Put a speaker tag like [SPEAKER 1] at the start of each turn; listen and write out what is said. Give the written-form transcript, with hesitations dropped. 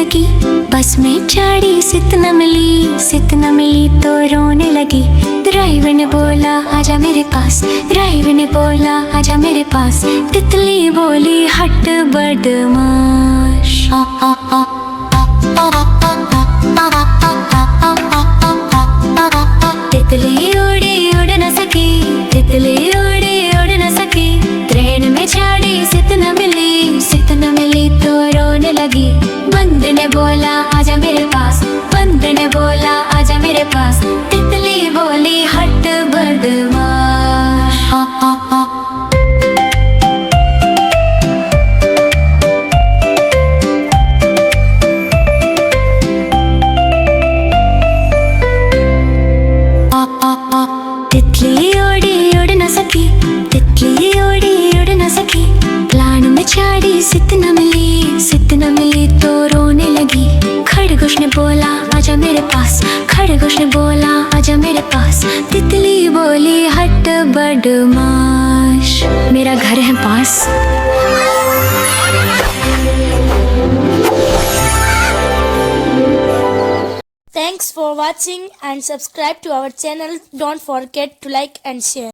[SPEAKER 1] सकी। बस में चढ़ी सित न मिली तो रोने लगी। ड्राइवर ने बोला आजा मेरे पास, ड्राइवर ने बोला आजा मेरे पास। तितली बोली हट बदमाश। तितली उड़ी उड़ न सकी, तितली उड़ी उड़ न सकी। ट्रेन में चढ़ी सित न मिली तो रोने लगी। बंद ने बोला आजा मेरे पास, बंद ने बोला आजा मेरे पास। तितली बोली हट बदमाश। तितली उड़ी उड़ न सकी, तितली उड़ी उड़ न सकी। प्लान में चढ़ी सित न मिली तो रोने लगी। खरगोश ने बोला आजा मेरे पास, खरगोश ने बोला आजा मेरे पास। तितली बोली हट बदमाश, मेरा घर है पास।
[SPEAKER 2] Thanks for watching and subscribe to our channel. Don't forget to like and share.